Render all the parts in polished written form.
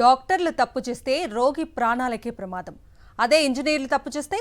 డాక్టర్లు తప్పు చేస్తే రోగి ప్రాణాలకే ప్రమాదం. అదే ఇంజనీర్లు తప్పు చేస్తే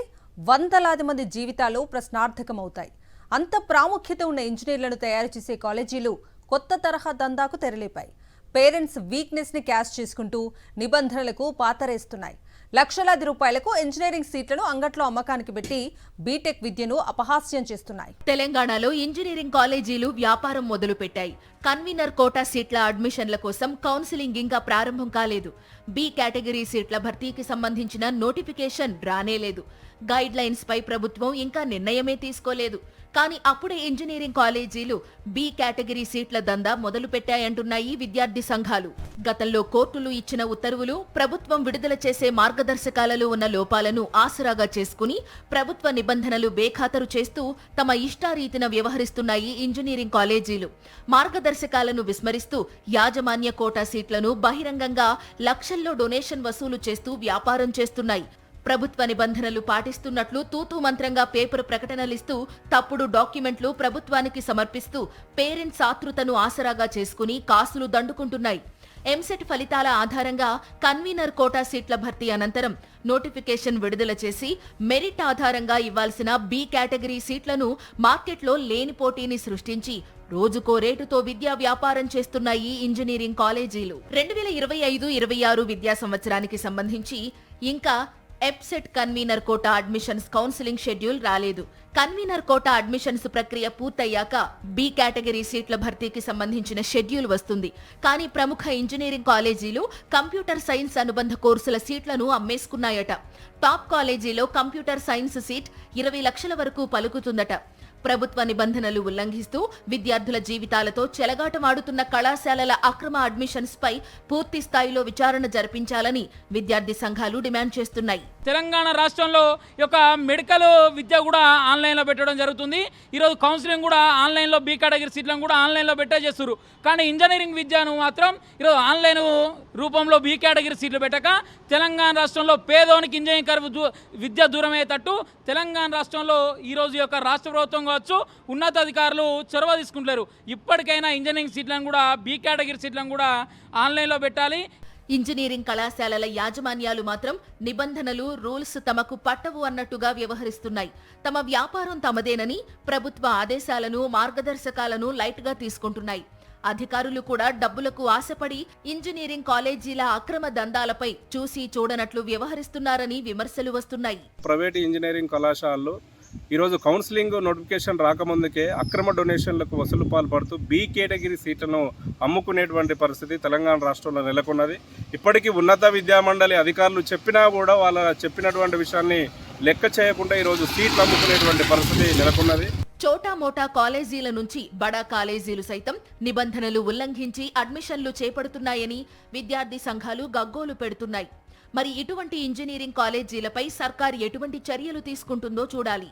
వందలాది మంది జీవితాలు ప్రశ్నార్థకమవుతాయి. అంత ప్రాముఖ్యత ఉన్న ఇంజనీర్లను తయారు చేసే కాలేజీలు కొత్త తరహా దందాకు తెరలేపాయి. పేరెంట్స్ వీక్నెస్ ని క్యాష్ చేసుకుంటూ నిబంధనలకు పాతరేస్తున్నాయి. లక్షలాది రూపాయలకు ఇంజనీరింగ్ సీట్లను అంగట్లో అమ్మకానికి పెట్టి బీటెక్ విద్యను అపహాస్యం చేస్తున్నాయి. తెలంగాణలో ఇంజనీరింగ్ కాలేజీలు వ్యాపారం మొదలుపెట్టాయి. కన్వీనర్ కోటా సీట్ల అడ్మిషన్ల కోసం కౌన్సిలింగ్ ఇంకా ప్రారంభం కాలేదు. బి కేటగిరీ సీట్ల భర్తీకి సంబంధించిన నోటిఫికేషన్ రానేలేదు. గైడ్ లైన్స్ పై ప్రభుత్వం ఇంకా నిర్ణయమే తీసుకోలేదు. కానీ అప్పుడే ఇంజనీరింగ్ కాలేజీలు బి కేటగిరీ సీట్ల దందా మొదలు పెట్టాయంటున్నాయి విద్యార్థి సంఘాలు. గతంలో కోర్టులు ఇచ్చిన ఉత్తర్వులు, ప్రభుత్వం విడుదల చేసే మార్గదర్శకాలలో ఉన్న లోపాలను ఆసరాగా చేసుకుని ప్రభుత్వ నిబంధనలు బేఖాతరు చేస్తూ తమ ఇష్టారీతిన వ్యవహరిస్తున్నాయి ఇంజనీరింగ్ కాలేజీలు. మార్గదర్శకాలను విస్మరిస్తూ యాజమాన్య కోటా సీట్లను బహిరంగంగా లక్షల్లో డొనేషన్ వసూలు చేస్తూ వ్యాపారం చేస్తున్నాయి. ప్రభుత్వ నిబంధనలు పాటిస్తున్నట్లు తూతూ మంత్రంగా పేపర్ ప్రకటనలిస్తూ తప్పుడు డాక్యుమెంట్లు ప్రభుత్వానికి సమర్పిస్తూ పేరెంట్స్ ఆతృతను ఆసరాగా చేసుకుని కాసులు దండుకుంటున్నాయి. ఎంసెట్ ఫలితాల ఆధారంగా కన్వీనర్ కోటా సీట్ల భర్తీ అనంతరం నోటిఫికేషన్ విడుదల చేసి మెరిట్ ఆధారంగా ఇవ్వాల్సిన బి కేటగిరీ సీట్లను మార్కెట్లో లేని పోటీని సృష్టించి రోజుకో రేటుతో విద్యా వ్యాపారం చేస్తున్నాయి ఇంజనీరింగ్ కాలేజీలు. 2025-26 విద్యా సంవత్సరానికి సంబంధించి ఇంకా ఎప్సెట్ convener quota admissions counselling schedule రాలేదు. కన్వీనర్ కోటా అడ్మిషన్స్ ప్రక్రియ పూర్తయ్యాక బి కేటగిరీ సీట్ల భర్తీకి సంబంధించిన షెడ్యూల్ వస్తుంది. కానీ ప్రముఖ ఇంజనీరింగ్ కాలేజీలు కంప్యూటర్ సైన్స్ అనుబంధ కోర్సుల సీట్లను అమ్మేసుకున్నాయట. టాప్ కాలేజీలో కంప్యూటర్ సైన్స్ సీట్ 20 లక్షల వరకు పలుకుతుందట. ప్రభుత్వ నిబంధనలు ఉల్లంఘిస్తూ విద్యార్థుల జీవితాలతో చెలగాటమాడుతున్న కళాశాలల అక్రమ అడ్మిషన్స్ పై పూర్తి స్థాయిలో విచారణ జరిపించాలని విద్యార్థి సంఘాలు డిమాండ్ చేస్తున్నాయి. తెలంగాణ రాష్ట్రంలో యొక్క మెడికల్ విద్య కూడా ఆన్లైన్లో పెట్టడం జరుగుతుంది. ఈరోజు కౌన్సిలింగ్ కూడా ఆన్లైన్లో బి కేటగిరీ సీట్లను కూడా ఆన్లైన్లో పెట్టే చేస్తారు. కానీ ఇంజనీరింగ్ విద్యను మాత్రం ఈరోజు ఆన్లైన్ రూపంలో బి కేటగిరీ సీట్లు పెట్టక తెలంగాణ రాష్ట్రంలో పేదోనికి ఇంజనీరింగ్ విద్య దూరమయ్యేటట్టు తెలంగాణ రాష్ట్రంలో ఈరోజు యొక్క రాష్ట్ర ప్రభుత్వం కావచ్చు, ఉన్నతాధికారులు చొరవ తీసుకుంటారు. ఇప్పటికైనా ఇంజనీరింగ్ సీట్లను కూడా బి కేటగిరీ సీట్లను కూడా ఆన్లైన్లో పెట్టాలి. ఇంజనీరింగ్ కళాశాలల యాజమాన్యాలు మాత్రం నిబంధనలు, రూల్స్ తమకు పట్టవు అన్నట్టుగా వ్యవహరిస్తున్నాయి. తమ వ్యాపారం తమదేనని ప్రభుత్వ ఆదేశాలను, మార్గదర్శకాలను లైట్గా తీసుకుంటున్నాయి. అధికారులు కూడా డబ్బులకు ఆశపడి ఇంజనీరింగ్ కాలేజీల అక్రమ దందాలపై చూసి చూడనట్లు వ్యవహరిస్తున్నారని విమర్శలు వస్తున్నాయి. ప్రైవేట్ ఇంజనీరింగ్ కళాశాలలు ఈరోజు కౌన్సిలింగ్ నోటిఫికేషన్ రాకముందుకే అక్రమ డొనేషన్లకు వసూలు పాల్పడుతూ బి కేటగిరీ సీట్లను అమ్ముకునేటువంటి పరిస్థితి తెలంగాణ రాష్ట్రంలో నెలకొన్నది. ఇప్పటికీ ఉన్నత విద్యామండలి అధికారులు చెప్పినా కూడా వాళ్ళ చెప్పినటువంటి విషయాన్ని లెక్క చేయకుండా ఈరోజు సీట్లు అమ్ముకునేటువంటి పరిస్థితి నెలకొన్నది. చోటా మోటా కాలేజీల నుంచి బడా కాలేజీలు సైతం నిబంధనలు ఉల్లంఘించి అడ్మిషన్లు చేపడుతున్నాయని విద్యార్థి సంఘాలు గగ్గోలు పెడుతున్నాయి. మరి ఇటువంటి ఇంజనీరింగ్ కాలేజీలపై సర్కార్ ఎటువంటి చర్యలు తీసుకుంటుందో చూడాలి.